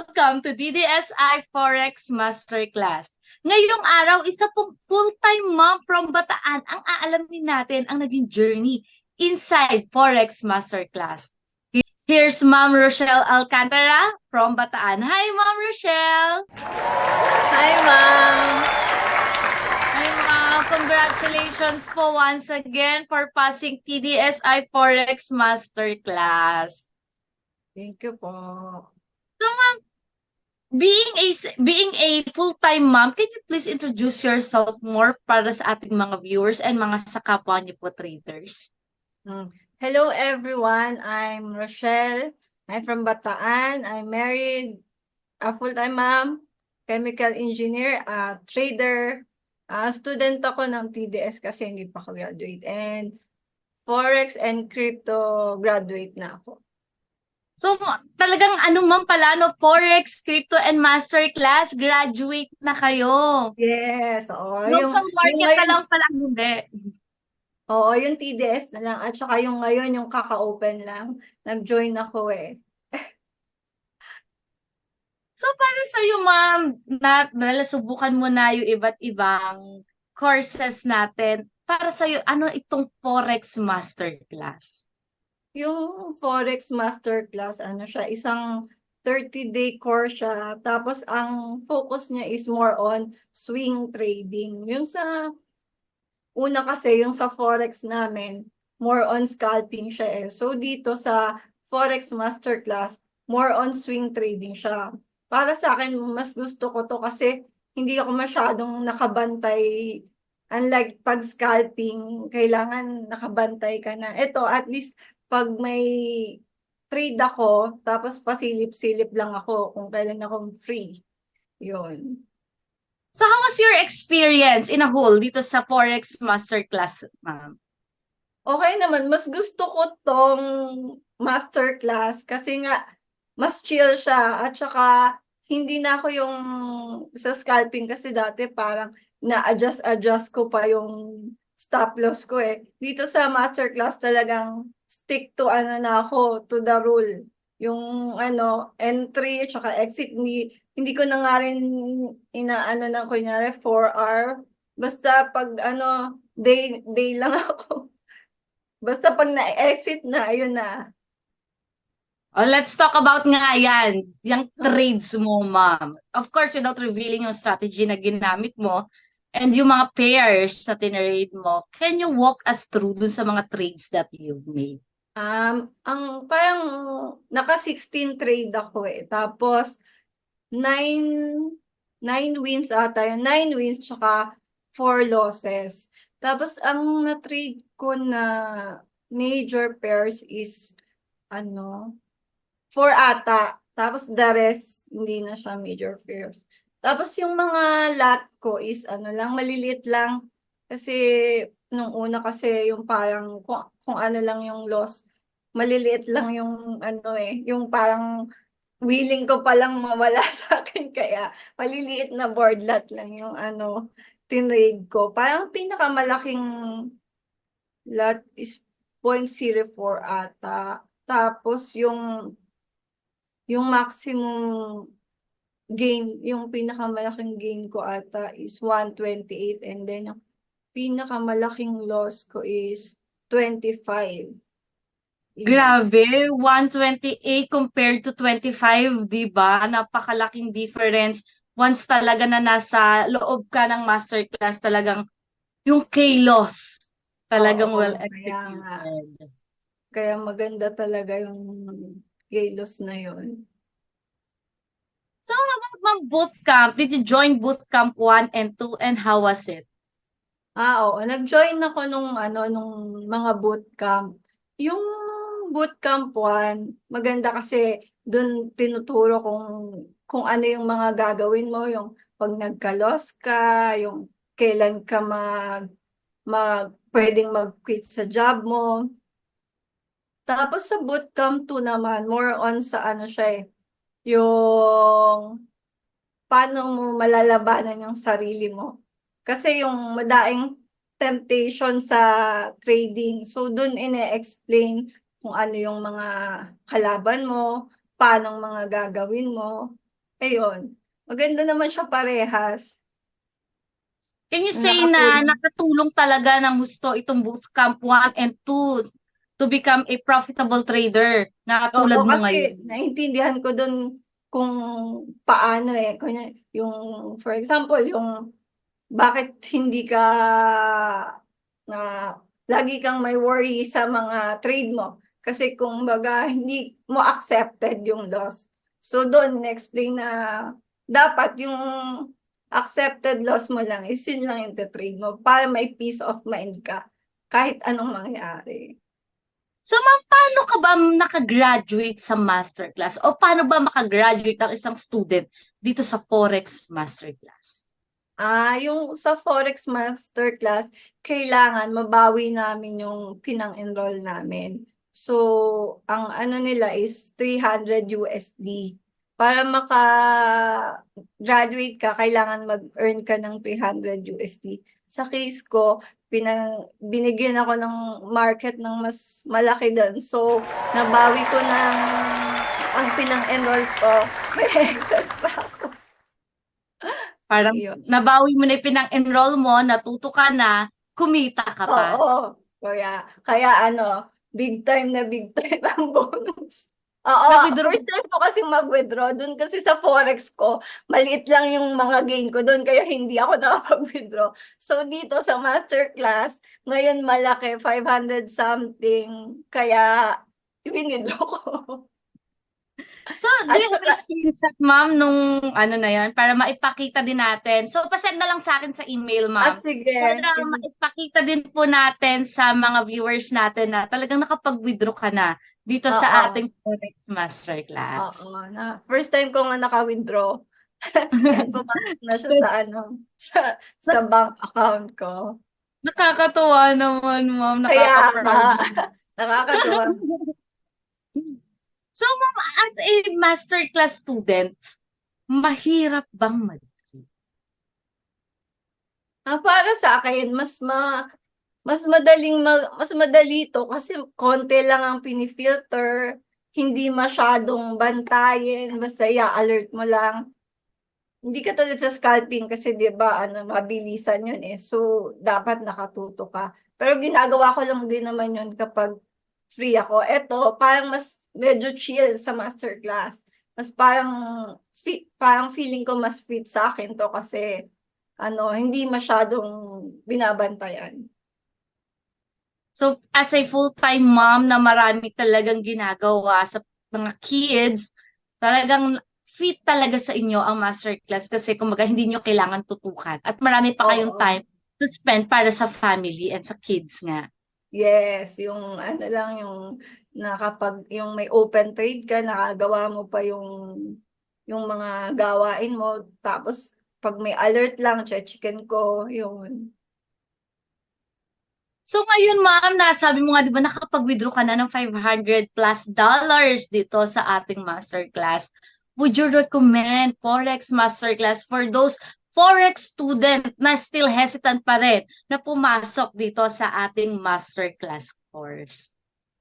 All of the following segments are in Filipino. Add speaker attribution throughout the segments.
Speaker 1: welcome to DDSI Forex Masterclass. Ngayong araw, isa pong full-time mom from Bataan ang aalamin natin ang naging journey inside Forex Masterclass. Here's Ma'am Rochelle Alcantara from Bataan. Hi, Ma'am Rochelle!
Speaker 2: Hi, ma'am!
Speaker 1: Hi, Ma'am! Congratulations po once again for passing TDSI Forex Masterclass.
Speaker 2: Thank you po.
Speaker 1: So, Ma'am, being a full-time mom, can you please introduce yourself more para sa ating mga viewers and mga sa kapwa niyo po traders?
Speaker 2: Hello, everyone. I'm Rochelle. I'm from Bataan. I'm married, a full-time mom, chemical engineer, trader, student ako ng TDS kasi hindi pa ako graduate. And Forex and crypto graduate na ako.
Speaker 1: So, talagang ma'am pala, no, Forex, Crypto, and Masterclass, graduate na kayo.
Speaker 2: Yes, oo.
Speaker 1: Local market na
Speaker 2: ngayon,
Speaker 1: lang pala, hindi.
Speaker 2: oo, yung TDS na lang. At saka yung ngayon, yung kaka-open lang. Nag-join ako eh.
Speaker 1: So, para sa'yo, ma'am, nasubukan mo na yung iba't ibang courses natin. Para sa'yo, ano itong Forex Masterclass?
Speaker 2: Yung Forex Masterclass, ano siya, isang 30-day course siya. Tapos, ang focus niya is more on swing trading. Yung sa una kasi, yung sa Forex namin, more on scalping siya eh. So, dito sa Forex Masterclass, more on swing trading siya. Para sa akin, mas gusto ko to kasi hindi ako masyadong nakabantay. Unlike pag scalping, kailangan nakabantay ka na. Ito, at least, pag may trade ako, tapos pasilip-silip lang ako kung kailan akong free. Yun.
Speaker 1: So, how was your experience in a whole dito sa Forex Masterclass, ma'am?
Speaker 2: Okay naman, mas gusto ko tong masterclass kasi nga mas chill siya at saka hindi na ako yung sa scalping kasi dati parang na-adjust ko pa yung stop loss ko eh. Dito sa masterclass talagang stick to ano na ako, to the rule. Yung entry at saka exit, hindi ko na nga rin inaano ng kunyari 4 hour. Basta pag day lang ako. Basta pag na-exit na, ayun na.
Speaker 1: Oh, let's talk about nga yan, yung trades mo, ma'am. Of course, without revealing yung strategy na ginamit mo and yung mga pairs na tinrade mo, can you walk us through dun sa mga trades that you've made?
Speaker 2: Ang parang naka 16 trade ako eh. Tapos 9 wins ata yun. 9 wins tsaka 4 losses. Tapos ang na-trade ko na major pairs is 4 ata. Tapos the rest, hindi na siya major pairs. Tapos yung mga lot ko is lang, maliliit lang. Kasi nung una kasi yung parang kung ano lang yung loss, maliliit lang yung yung parang willing ko palang mawala sa akin. Kaya maliliit na board lot lang yung tinrade ko. Parang pinakamalaking lot is 0.04 ata. Tapos yung maximum gain, yung pinakamalaking gain ko ata is 128 and then yung pinakamalaking loss ko is 25. Yun.
Speaker 1: Grabe, 128 compared to 25, di ba? Napakalaking difference. Once talaga na nasa loob ka ng masterclass, talagang yung K-loss, talagang well
Speaker 2: Oo,
Speaker 1: executed.
Speaker 2: kaya maganda talaga yung Galos na yun.
Speaker 1: So, how about ma'am bootcamp? Did you join bootcamp 1 and 2 and how was it?
Speaker 2: Oo, nag-join ako nung mga bootcamp. Yung bootcamp 1, maganda kasi dun tinuturo kung ano yung mga gagawin mo, yung pag nagka-loss ka, yung kailan ka pwedeng mag-quit sa job mo. Tapos sa bootcamp 2 naman, more on sa siya eh, yung paano mo malalabanan yung sarili mo. Kasi yung madaing temptation sa trading. So, dun ine-explain kung ano yung mga kalaban mo, paano mga gagawin mo. Ayun. Maganda naman siya parehas.
Speaker 1: Can you say na
Speaker 2: Nakatulong.
Speaker 1: nakatulong talaga ng gusto itong bootcamp 1 and 2 to become a profitable trader na
Speaker 2: Oo,
Speaker 1: katulad mo
Speaker 2: kasi
Speaker 1: ngayon?
Speaker 2: naintindihan ko dun kung paano kunya, yung, for example, yung bakit hindi ka na lagi kang may worry sa mga trade mo. Kasi kung baga hindi mo accepted yung loss. So doon, na-explain na dapat yung accepted loss mo lang is yun lang yung trade mo para may peace of mind ka kahit anong mangyari.
Speaker 1: So, ma'am, paano ka ba nakagraduate sa masterclass? O paano ba makagraduate ang isang student dito sa Forex Masterclass?
Speaker 2: Yung sa Forex Masterclass, kailangan mabawi namin yung pinang-enroll namin. So, ang ano nila is 300 USD. Para maka-graduate ka, kailangan mag-earn ka ng 300 USD. Sa case ko, binigyan ako ng market ng mas malaki doon. So, nabawi ko ng ang pinang-enroll ko. May excess pa ako.
Speaker 1: Parang
Speaker 2: Yun.
Speaker 1: nabawi mo na yung pinang-enroll mo, natuto ka na, kumita ka pa.
Speaker 2: Oo. Kaya ano, big time ang bonus. Oo,
Speaker 1: Na-withdraw.
Speaker 2: first time ko kasi mag-withdraw. Doon kasi sa Forex ko, maliit lang yung mga gain ko doon, kaya hindi ako nakapag-withdraw. So dito sa masterclass, ngayon malaki, 500 something, kaya withdraw ko.
Speaker 1: So, do
Speaker 2: At
Speaker 1: you have a
Speaker 2: saka,
Speaker 1: screenshot, ma'am, nung ano na yan, para maipakita din natin? So, pasend na lang sa akin sa email, ma'am.
Speaker 2: sige,
Speaker 1: Para maipakita din po natin sa mga viewers natin na talagang nakapag-withdraw ka na dito sa
Speaker 2: oo,
Speaker 1: ating Forex Masterclass.
Speaker 2: first time ko nga naka-withdraw. And pumasok na siya sa ano, sa bank account ko.
Speaker 1: Nakakatuwa naman, ma'am.
Speaker 2: Kaya nga,
Speaker 1: Nakaka-proud.
Speaker 2: nakakatuwa.
Speaker 1: So, ma'am, as a masterclass student, mahirap bang mag
Speaker 2: Para sa akin, mas madali to kasi konti lang ang pinifilter, hindi masyadong bantayan, basta i-alert mo lang. Hindi katulad sa scalping kasi 'di ba ano mabilisan yun eh. So dapat nakatuto ka. Pero ginagawa ko lang din naman yun kapag free ako. Eto, parang mas medyo chill sa masterclass. Mas parang parang feeling ko mas fit sa akin to kasi ano, hindi masyadong binabantayan.
Speaker 1: So, as a full-time mom na marami talagang ginagawa sa mga kids, talagang fit talaga sa inyo ang masterclass kasi kumbaga hindi nyo kailangan tutukan at marami pa kayong
Speaker 2: Oo.
Speaker 1: time to spend para sa family and sa kids nga.
Speaker 2: Yes, yung ano lang yung nakapag yung may open trade ka, nakagawa mo pa yung mga gawain mo, tapos pag may alert lang, chicken ko, yun.
Speaker 1: So ngayon ma'am, nasabi mo nga 'di ba nakapag-withdraw ka na ng $500+ dito sa ating masterclass. Would you recommend Forex Masterclass for those Forex student na still hesitant pa rin na pumasok dito sa ating masterclass course?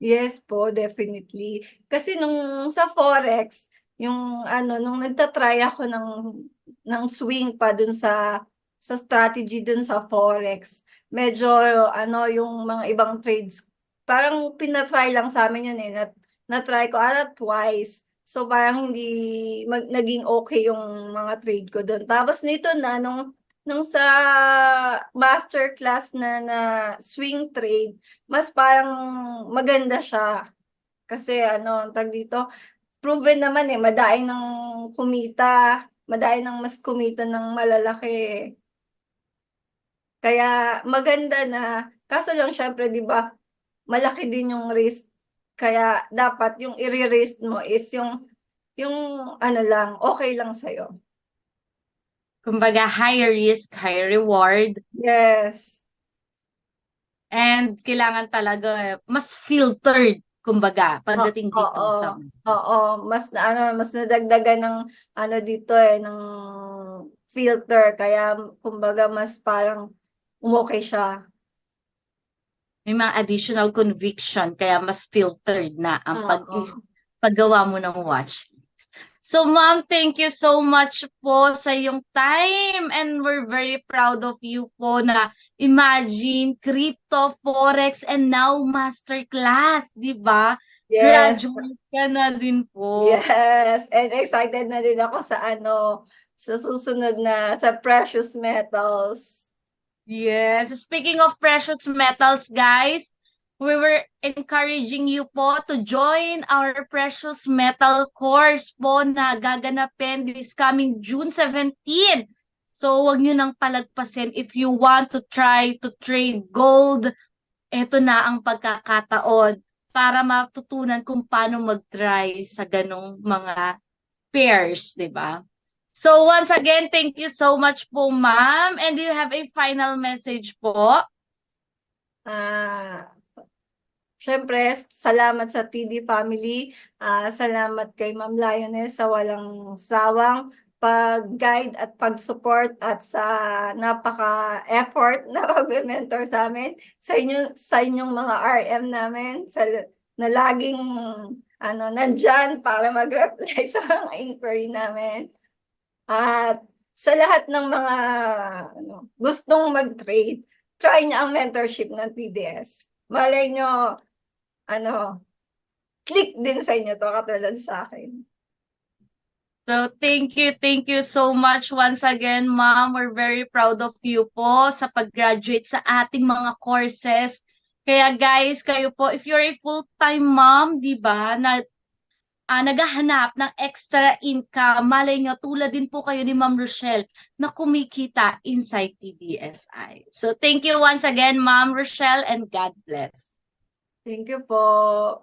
Speaker 2: Yes po, definitely. Kasi nung sa Forex, yung ano, nung nagtatry ako ng swing pa dun sa strategy dun sa Forex, medyo ano, yung mga ibang trades, parang pinatry lang sa amin yun eh, na-try ko twice. So parang hindi naging okay yung mga trade ko dun. Tapos nito na, nung sa masterclass na swing trade, mas parang maganda siya. Kasi ano, ang tag dito, proven naman eh, madaing ng kumita, madaing ng mas kumita ng malalaki eh. Kaya maganda na, kaso lang syempre, di ba, malaki din yung risk. Kaya dapat yung i-risk mo is yung ano lang, okay lang sa'yo.
Speaker 1: Kumbaga high risk, high reward
Speaker 2: Yes.
Speaker 1: and kailangan talaga mas filtered kumbaga pagdating dito
Speaker 2: Oo,
Speaker 1: sa
Speaker 2: oo, mas nadagdagan ng ano dito ng filter kaya kumbaga mas parang umokay siya.
Speaker 1: may mga additional conviction kaya mas filtered na ang
Speaker 2: Oo.
Speaker 1: paggawa mo ng watch list. So, ma'am, thank you so much po sa iyong time and we're very proud of you po na imagine crypto, forex, and now masterclass, di ba?
Speaker 2: Yes,
Speaker 1: Graduate ka na din po.
Speaker 2: yes. And excited na din ako sa sa susunod na, sa precious metals.
Speaker 1: Yes. Speaking of precious metals, guys, we were encouraging you po to join our precious metal course po na gaganapin this coming June 17. So, wag nyo nang palagpasin if you want to try to trade gold. Ito na ang pagkakataon para matutunan kung paano mag-try sa ganong mga pairs, di ba? So once again, thank you so much po, ma'am. And do you have a final message po?
Speaker 2: Ah, Siyempre, salamat sa TD family. Salamat kay Ma'am Lioness sa walang sawang pag-guide at pag-support at sa napaka-effort na pag-mentor sa amin, sa inyong mga RM namin, na laging nandyan para mag-reply sa mga inquiry namin. At sa lahat ng mga gustong mag-trade, try niyo ang mentorship ng TDS. Malay nyo, click din sa inyo to katulad sa akin.
Speaker 1: So thank you so much once again, ma'am. We're very proud of you po sa pag-graduate sa ating mga courses. Kaya guys, kayo po, if you're a full-time mom, di ba, na naghahanap ng extra income, malay nyo, tulad din po kayo ni Ma'am Rochelle na kumikita inside TDSI. So thank you once again, Ma'am Rochelle, and God bless.
Speaker 2: Thank you po.